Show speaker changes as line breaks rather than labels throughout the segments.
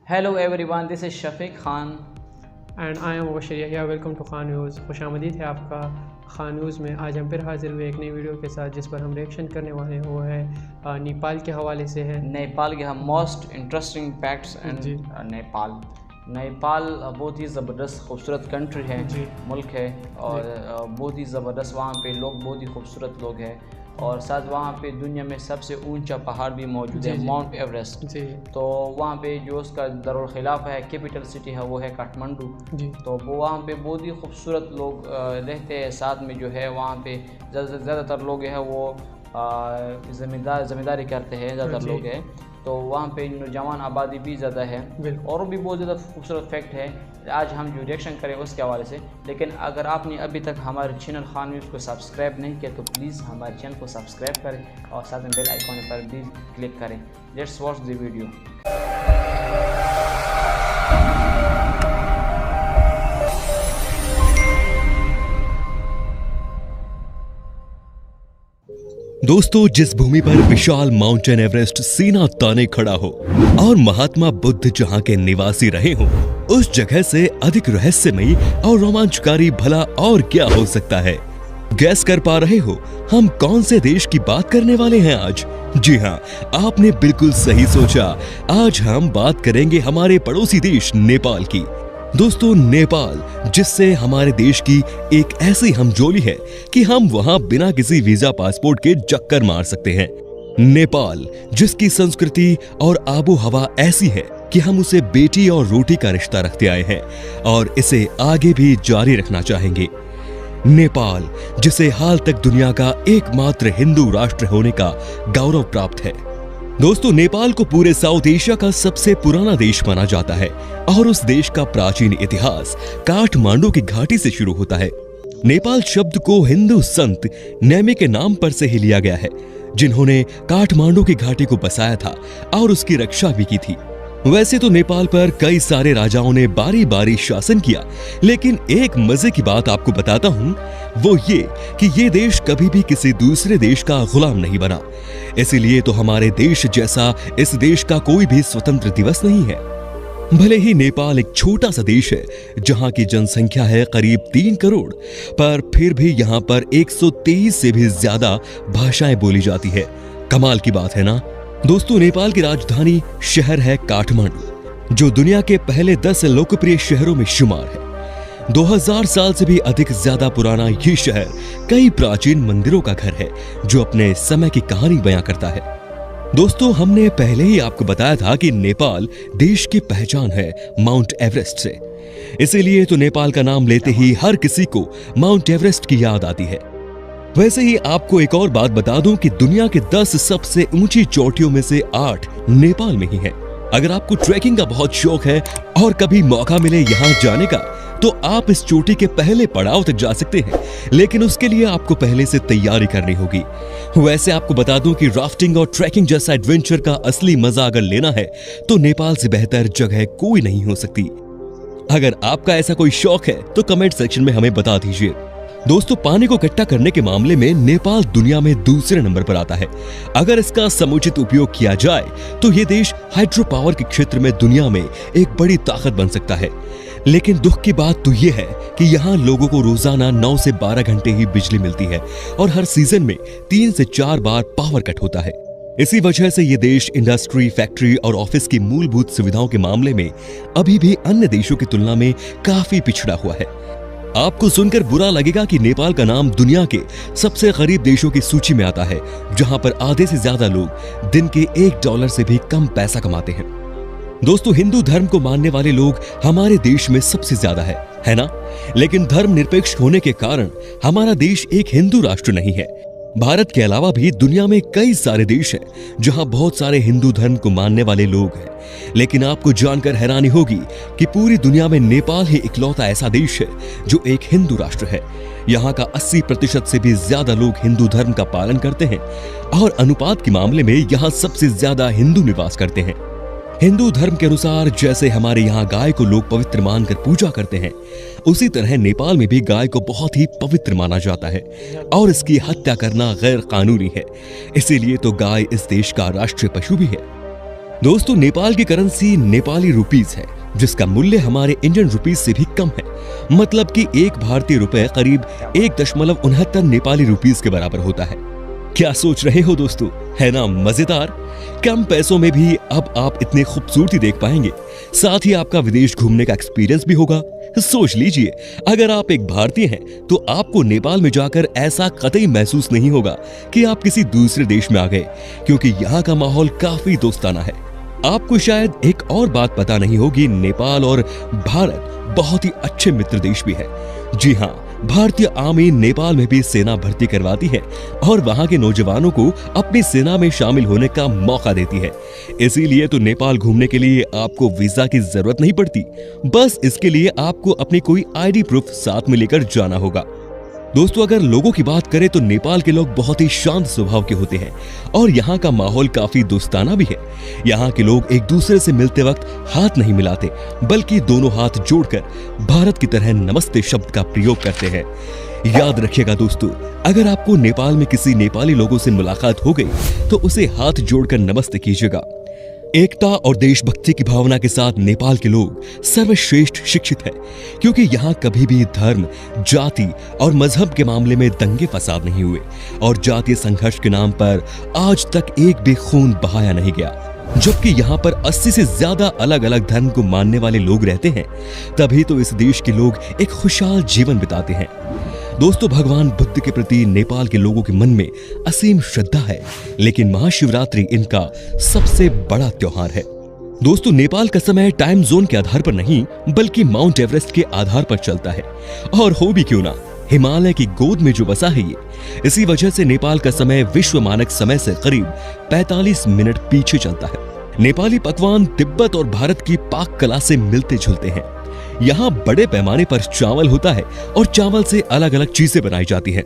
Hello everyone, this is Shafiq Khan.
And I am Mubashir या welcome to Khan news. खुशामदीद है आपका खान न्यूज़ में। आज हम फिर हाजिर हुए एक नई वीडियो के साथ जिस पर हम रिएक्शन करने वाले हैं वो है नेपाल के हवाले से है।
नेपाल के हम most interesting facts and Nepal बहुत ही ज़बरदस्त खूबसूरत कंट्री है, मुल्क है और बहुत ही ज़बरदस्त वहाँ पे लोग बहुत ही खूबसूरत लोग हैं और साथ वहाँ पे दुनिया में सबसे ऊंचा पहाड़ भी मौजूद है, माउंट एवरेस्ट। तो वहाँ पे जो उसका दारुल खिलाफा है, कैपिटल सिटी है, वो है काठमांडू। तो वो वहाँ पे बहुत ही खूबसूरत लोग रहते हैं। साथ में जो है वहाँ पे ज़्यादातर लोग हैं वो ज़मींदारी करते हैं, ज़्यादातर लोग हैं। तो वहाँ पे नौजवान आबादी भी ज़्यादा है और भी बहुत ज़्यादा खूबसूरत फैक्ट है। आज हम जो रिएक्शन करें उसके हवाले से। लेकिन अगर आपने अभी तक हमारे चैनल खान न्यूज़ को सब्सक्राइब नहीं किया तो प्लीज़ हमारे चैनल को सब्सक्राइब करें और साथ में बेल आइकॉन पर भी क्लिक करें। Let's watch the video.
दोस्तों, जिस भूमि पर विशाल माउंटेन एवरेस्ट सीना ताने खड़ा हो और महात्मा बुद्ध जहां के निवासी रहे हो, उस जगह से अधिक रहस्यमयी और रोमांचकारी भला और क्या हो सकता है? गैस कर पा रहे हो हम कौन से देश की बात करने वाले हैं आज? जी हाँ, आपने बिल्कुल सही सोचा। आज हम बात करेंगे हमारे पड़ोसी देश नेपाल की। दोस्तों, नेपाल जिससे हमारे देश की एक ऐसी हमजोली है कि हम वहां बिना किसी वीजा पासपोर्ट के चक्कर मार सकते हैं। नेपाल जिसकी संस्कृति और आबो हवा ऐसी है कि हम उसे बेटी और रोटी का रिश्ता रखते आए हैं और इसे आगे भी जारी रखना चाहेंगे। नेपाल जिसे हाल तक दुनिया का एकमात्र हिंदू राष्ट्र होने का गौरव प्राप्त है। दोस्तों, नेपाल को पूरे साउथ एशिया का सबसे पुराना देश माना जाता है और उस देश का प्राचीन इतिहास काठमांडू की घाटी से शुरू होता है। नेपाल शब्द को हिंदू संत नेमी के नाम पर से ही लिया गया है, जिन्होंने काठमांडू की घाटी को बसाया था और उसकी रक्षा भी की थी। वैसे तो नेपाल पर कई सारे राजाओं ने बारी बारी शासन किया, लेकिन एक मजे की बात आपको बताता हूँ, वो ये कि ये देश कभी भी किसी दूसरे देश का गुलाम नहीं बना। इसीलिए तो हमारे देश जैसा इस देश का कोई भी स्वतंत्र दिवस नहीं है। भले ही नेपाल एक छोटा सा देश है जहाँ की जनसंख्या है करीब 3 करोड़, पर फिर भी यहाँ पर 123 से भी ज्यादा भाषाएं बोली जाती है। कमाल की बात है ना? दोस्तों, नेपाल की राजधानी शहर है काठमांडू, जो दुनिया के पहले 10 लोकप्रिय शहरों में शुमार है। 2000 साल से भी अधिक ज्यादा पुराना ये शहर कई प्राचीन मंदिरों का घर है जो अपने समय की कहानी बयां करता है। दोस्तों, हमने पहले ही आपको बताया था कि नेपाल देश की पहचान है माउंट एवरेस्ट से। इसीलिए तो नेपाल का नाम लेते ही हर किसी को माउंट एवरेस्ट की याद आती है। वैसे ही आपको एक और बात बता दूं कि दुनिया के 10 सबसे ऊंची चोटियों में से 8 नेपाल में ही है। अगर आपको ट्रैकिंग का बहुत शौक है और कभी मौका मिले यहाँ जाने का, तो आप इस चोटी के पहले पड़ाव तक जा सकते हैं, लेकिन उसके लिए आपको पहले से तैयारी करनी होगी। वैसे आपको बता दूं कि राफ्टिंग और ट्रैकिंग जैसा एडवेंचर का असली मजा अगर लेना है तो नेपाल से बेहतर जगह कोई नहीं हो सकती। अगर आपका ऐसा कोई शौक है तो कमेंट सेक्शन में हमें बता दीजिए। दोस्तों, पानी को इकट्ठा करने के मामले में नेपाल दुनिया में दूसरे नंबर पर आता है। अगर इसका समुचित उपयोग किया जाए तो ये देश हाइड्रो पावर के क्षेत्र में दुनिया में एक बड़ी ताकत बन सकता है। लेकिन दुख की बात तो ये है कि यहाँ लोगों को रोजाना 9 से 12 घंटे ही बिजली मिलती है और हर सीजन में 3 से 4 बार पावर कट होता है। इसी वजह से ये देश इंडस्ट्री, फैक्ट्री और ऑफिस की मूलभूत सुविधाओं के मामले में अभी भी अन्य देशों की तुलना में काफी पिछड़ा हुआ है। आपको सुनकर बुरा लगेगा कि नेपाल का नाम दुनिया के सबसे गरीब देशों की सूची में आता है, जहां पर आधे से ज्यादा लोग दिन के $1 से भी कम पैसा कमाते हैं। दोस्तों, हिंदू धर्म को मानने वाले लोग हमारे देश में सबसे ज्यादा है ना? लेकिन धर्म निरपेक्ष होने के कारण हमारा देश एक हिंदू राष्ट्र नहीं है। भारत के अलावा भी दुनिया में कई सारे देश हैं जहां बहुत सारे हिंदू धर्म को मानने वाले लोग हैं। लेकिन आपको जानकर हैरानी होगी कि पूरी दुनिया में नेपाल ही इकलौता ऐसा देश है जो एक हिंदू राष्ट्र है। यहाँ का 80% से भी ज्यादा लोग हिंदू धर्म का पालन करते हैं और अनुपात के मामले में यहाँ सबसे ज्यादा हिंदू निवास करते हैं। हिंदू धर्म के अनुसार जैसे हमारे यहाँ गाय को लोग पवित्र मानकर पूजा करते हैं, उसी तरह नेपाल में भी गाय को बहुत ही पवित्र माना जाता है और इसकी हत्या करना गैर कानूनी है। इसीलिए तो गाय इस देश का राष्ट्रीय पशु भी है। दोस्तों नेपाल की करेंसी नेपाली रुपीस है, जिसका मूल्य हमारे इंडियन रुपीस से भी कम है। मतलब कि एक भारतीय रुपए करीब 1.69 नेपाली रुपीस के बराबर होता है। क्या सोच रहे हो दोस्तों, है ना मजेदार। कम पैसों में भी अब आप इतनी खूबसूरती देख पाएंगे, साथ ही आपका विदेश घूमने का एक्सपीरियंस भी होगा। सोच लीजिए, अगर आप एक भारतीय हैं तो आपको नेपाल में जाकर ऐसा कतई महसूस नहीं होगा कि आप किसी दूसरे देश में आ गए, क्योंकि यहाँ का माहौल काफी दोस्ताना है। आपको शायद एक और बात पता नहीं होगी, नेपाल और भारत बहुत ही अच्छे मित्र देश भी है। जी हाँ, भारतीय आर्मी नेपाल में भी सेना भर्ती करवाती है और वहां के नौजवानों को अपनी सेना में शामिल होने का मौका देती है। इसीलिए तो नेपाल घूमने के लिए आपको वीजा की जरूरत नहीं पड़ती, बस इसके लिए आपको अपनी कोई आईडी प्रूफ साथ में लेकर जाना होगा। दोस्तों, अगर लोगों की बात करें तो नेपाल के लोग बहुत ही शांत स्वभाव के होते हैं और यहाँ का माहौल काफी दोस्ताना भी है। यहाँ के लोग एक दूसरे से मिलते वक्त हाथ नहीं मिलाते, बल्कि दोनों हाथ जोड़कर भारत की तरह नमस्ते शब्द का प्रयोग करते हैं। याद रखिएगा दोस्तों, अगर आपको नेपाल में किसी नेपाली लोगों से मुलाकात हो गई तो उसे हाथ जोड़कर नमस्ते कीजिएगा। एकता और देशभक्ति की भावना के साथ नेपाल के लोग सर्वश्रेष्ठ शिक्षित है, क्योंकि यहाँ कभी भी धर्म, जाति और मजहब के मामले में दंगे फसाद नहीं हुए और जातीय संघर्ष के नाम पर आज तक एक भी खून बहाया नहीं गया। जबकि यहाँ पर 80 से ज्यादा अलग अलग धर्म को मानने वाले लोग रहते हैं, तभी तो इस देश के लोग एक खुशहाल जीवन बिताते हैं। दोस्तों, भगवान बुद्ध के प्रति नेपाल के लोगों के मन में असीम श्रद्धा है, लेकिन महाशिवरात्रि इनका सबसे बड़ा त्योहार है। दोस्तों, नेपाल का समय टाइम जोन के आधार पर नहीं, बल्कि माउंट एवरेस्ट के आधार पर चलता है। और हो भी क्यों ना, हिमालय की गोद में जो बसा है ये, इसी वजह से नेपाल का समय विश्व मानक समय से करीब 45 मिनट पीछे चलता है। नेपाली पकवान तिब्बत और भारत की पाक कला से मिलते जुलते हैं। यहाँ बड़े पैमाने पर चावल होता है और चावल से अलग अलग चीजें बनाई जाती हैं।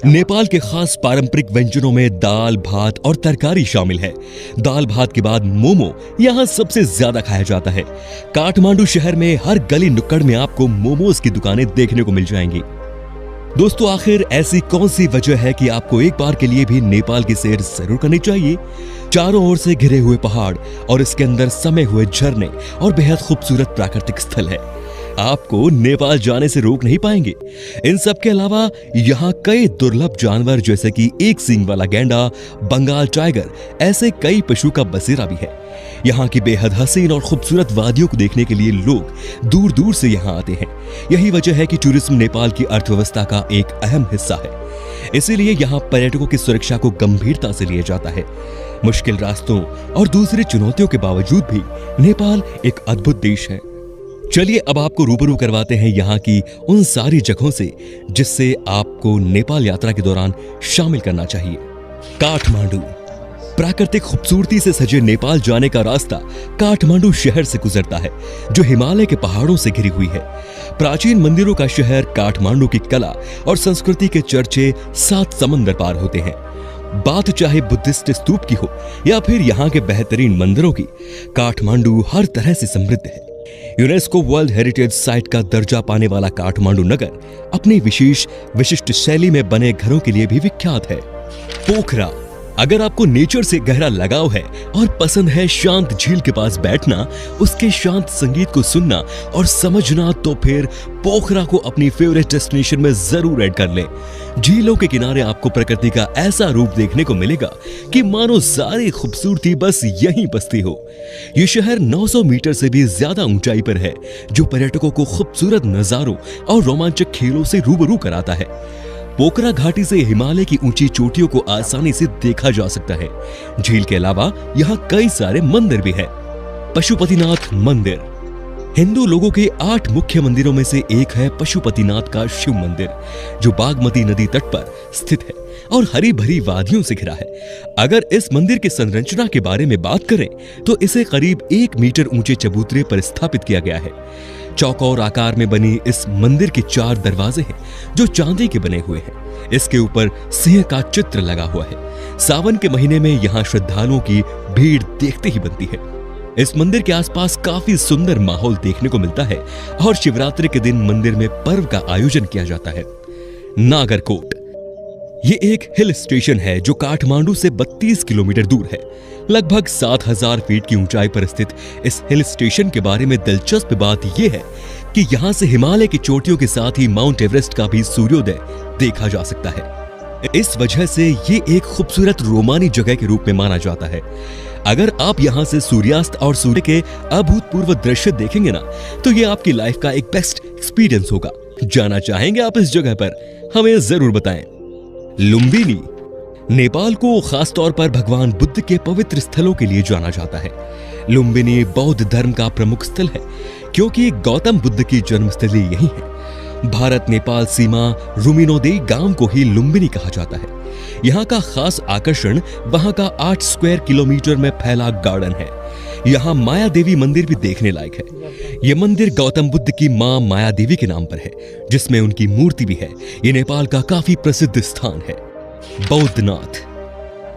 नेपाल के खास पारंपरिक व्यंजनों में दाल, भात और तरकारी शामिल है। दाल भात के बाद मोमो यहाँ सबसे ज्यादा खाया जाता है। काठमांडू शहर में हर गली नुक्कड़ में आपको मोमोज की दुकानें देखने को मिल जाएंगी। दोस्तों, आखिर ऐसी कौन सी वजह है कि आपको एक बार के लिए भी नेपाल की सैर जरूर करनी चाहिए। चारों ओर से घिरे हुए पहाड़ और इसके अंदर समे हुए झरने और बेहद खूबसूरत प्राकृतिक स्थल है, आपको नेपाल जाने से रोक नहीं पाएंगे। इन सब के अलावा यहाँ कई दुर्लभ जानवर जैसे कि एक सींग वाला गैंडा, बंगाल टाइगर, ऐसे कई पशु का बसेरा भी है। यहाँ की बेहद हसीन और खूबसूरत वादियों को देखने के लिए लोग दूर दूर से यहाँ आते हैं। यही वजह है कि टूरिज्म नेपाल की अर्थव्यवस्था का एक अहम हिस्सा है। इसीलिए यहाँ पर्यटकों की सुरक्षा को गंभीरता से लिया जाता है। मुश्किल रास्तों और दूसरी चुनौतियों के बावजूद भी नेपाल एक अद्भुत देश है। चलिए अब आपको रूबरू करवाते हैं यहाँ की उन सारी जगहों से जिससे आपको नेपाल यात्रा के दौरान शामिल करना चाहिए। काठमांडू। प्राकृतिक खूबसूरती से सजे नेपाल जाने का रास्ता काठमांडू शहर से गुजरता है, जो हिमालय के पहाड़ों से घिरी हुई है। प्राचीन मंदिरों का शहर काठमांडू की कला और संस्कृति के चर्चे 7 समंदर पार होते हैं। बात चाहे बुद्धिस्ट स्तूप की हो या फिर यहाँ के बेहतरीन मंदिरों की, काठमांडू हर तरह से समृद्ध है। यूनेस्को वर्ल्ड हेरिटेज साइट का दर्जा पाने वाला काठमांडू नगर अपनी विशिष्ट शैली में बने घरों के लिए भी विख्यात है। पोखरा। अगर आपको नेचर से गहरा लगाव है और पसंद है शांत झील के पास बैठना, उसके शांत संगीत को सुनना और समझना, तो फिर पोखरा को अपनी फेवरेट डेस्टिनेशन में जरूर ऐड कर लें। झीलों के किनारे आपको प्रकृति का ऐसा रूप देखने को मिलेगा कि मानो सारी खूबसूरती बस यहीं बसती हो। ये शहर 900 मीटर से भी ज्यादा ऊंचाई पर है, जो पर्यटकों को खूबसूरत नजारों और रोमांचक खेलों से रूबरू कराता है। पोखरा घाटी से हिमालय की ऊंची चोटियों को आसानी से देखा जा सकता है। झील के अलावा यहाँ कई सारे मंदिर भी हैं। पशुपतिनाथ मंदिर। हिंदू लोगों के 8 मुख्य मंदिरों में से एक है पशुपतिनाथ का शिव मंदिर, जो बागमती नदी तट पर स्थित है और हरी भरी वादियों से घिरा है। अगर इस मंदिर की संरचना के बारे में बात करें तो इसे करीब 1 मीटर ऊंचे चबूतरे पर स्थापित किया गया है। चौकोर आकार में बनी इस मंदिर के 4 दरवाजे हैं, जो चांदी के बने हुए हैं। इसके ऊपर सिंह का चित्र लगा हुआ है। सावन के महीने में यहाँ श्रद्धालुओं की भीड़ देखते ही बनती है। इस मंदिर के आसपास काफी सुंदर माहौल देखने को मिलता है और शिवरात्रि के दिन मंदिर में पर्व का आयोजन किया जाता है। नागरकोट। ये एक हिल स्टेशन है जो काठमांडू से 32 किलोमीटर दूर है। लगभग 7000 फीट की ऊंचाई पर स्थित इस हिल स्टेशन के बारे में दिलचस्प बात यह है कि यहाँ से हिमालय की चोटियों के साथ ही माउंट एवरेस्ट का भी सूर्योदय देखा जा सकता है। इस वजह से ये एक खूबसूरत रोमानी जगह के रूप में माना जाता है। अगर आप यहाँ से सूर्यास्त और सूर्य के अभूतपूर्व दृश्य देखेंगे ना, तो ये आपकी लाइफ का एक बेस्ट एक्सपीरियंस होगा। जाना चाहेंगे आप इस जगह पर? हमें जरूर बताएं। लुम्बिनी नेपाल को खास तौर पर भगवान बुद्ध के पवित्र स्थलों के लिए जाना जाता है। लुम्बिनी बौद्ध धर्म का प्रमुख स्थल है क्योंकि गौतम बुद्ध की जन्मस्थली यही है। भारत नेपाल सीमा रुमिनोदेई गांव को ही लुम्बिनी कहा जाता है। यहाँ का खास आकर्षण वहाँ का 8 स्क्वायर किलोमीटर में फैला गार्डन है। यहाँ माया देवी मंदिर भी देखने लायक है। ये मंदिर गौतम बुद्ध की मां माया देवी के नाम पर है, जिसमें उनकी मूर्ति भी है। ये नेपाल का काफी प्रसिद्ध स्थान है। बौद्धनाथ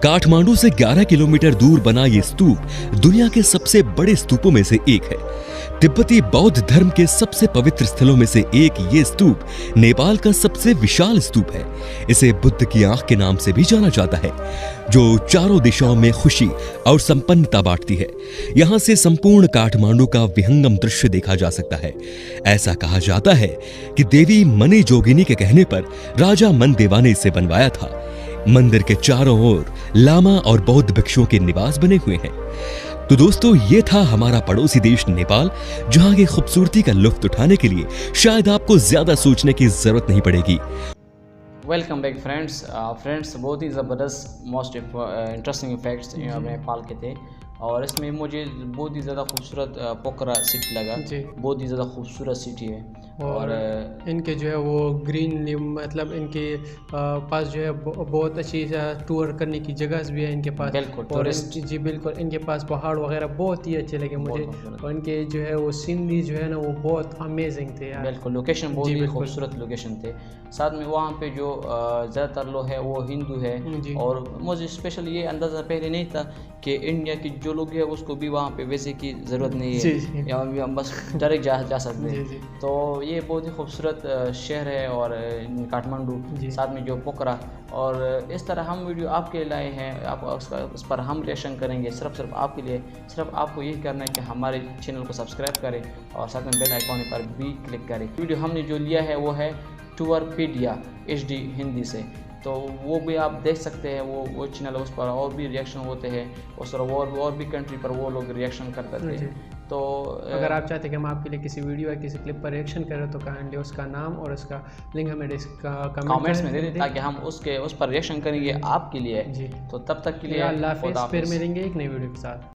काठमांडू से 11 किलोमीटर दूर बना ये स्तूप दुनिया के सबसे बड़े स्तूपों में से एक है। तिब्बती बौद्ध धर्म के सबसे पवित्र स्थलों में से एक ये स्तूप नेपाल का सबसे विशाल स्तूप है। इसे बुद्ध की आंख के नाम से भी जाना जाता है, जो चारों दिशाओं में खुशी और संपन्नता बांटती है। यहाँ से संपूर्ण काठमांडू का विहंगम दृश्य देखा जा सकता है। ऐसा कहा जाता है कि देवी मनी जोगिनी के कहने पर राजा मनदेवा ने इसे बनवाया था। मंदिर के चारों ओर लामा और बौद्ध भिक्षुओं के निवास बने हुए हैं। तो दोस्तों, ये था हमारा पड़ोसी देश नेपाल, जहां की खूबसूरती का लुत्फ उठाने के लिए शायद आपको ज्यादा सोचने की जरूरत नहीं पड़ेगी।
Welcome back friends. बहुत ही ज़बरदस्त मोस्ट इंटरेस्टिंग फैक्ट्स नेपाल के थे, और इसमें मुझे बहुत ही ज़्यादा खूबसूरत पोखरा सिटी लगा। बहुत ही ज़्यादा खूबसूरत सिटी है।
और इनके जो है वो ग्रीन, मतलब इनके पास जो है बहुत अच्छी टूर करने की जगह भी है इनके पास।
बिल्कुल,
और जी बिल्कुल, इनके पास पहाड़ वगैरह बहुत ही अच्छे लगे मुझे। और इनके जो है वो सीनरी जो है ना वो बहुत अमेजिंग थे यार।
बिल्कुल, लोकेशन बहुत ही खूबसूरत लोकेशन थे। साथ में वहाँ पे जो ज़्यादातर लोग हैं वो हिंदू है, और मुझे स्पेशल ये अंदाज़ा पहले नहीं था कि इंडिया की जो लोग हैं उसको भी वहाँ पे वैसे की ज़रूरत नहीं है, या हम बस डायरेक्ट जा सकते हैं। तो ये बहुत ही खूबसूरत शहर है, और काठमांडू, साथ में जो पोखरा। और इस तरह हम वीडियो आपके लिए लाए हैं, आप उस पर हम रिएक्शन करेंगे सिर्फ आपके लिए। सिर्फ आपको यही करना है कि हमारे चैनल को सब्सक्राइब करें और साथ में बेल आइकॉन पर भी क्लिक करें। वीडियो हमने जो लिया है वो है टूरपीडिया HD हिंदी से, तो वो भी आप देख सकते हैं। वो चैनल, उस पर और भी रिएक्शन होते हैं, उस तरह और भी कंट्री पर वो लोग रिएक्शन करते थे। तो
अगर आप चाहते हैं कि हम आपके लिए किसी वीडियो या किसी क्लिप पर रिएक्शन करें, तो काइंडली उसका नाम और उसका लिंक हमें कमेंट्स में दे दें, ताकि हम उस पर रिएक्शन करेंगे आपके लिए। तो तब तक के लिए
अल्लाह हाफ़िज़,
फिर मिलेंगे एक नई वीडियो के साथ।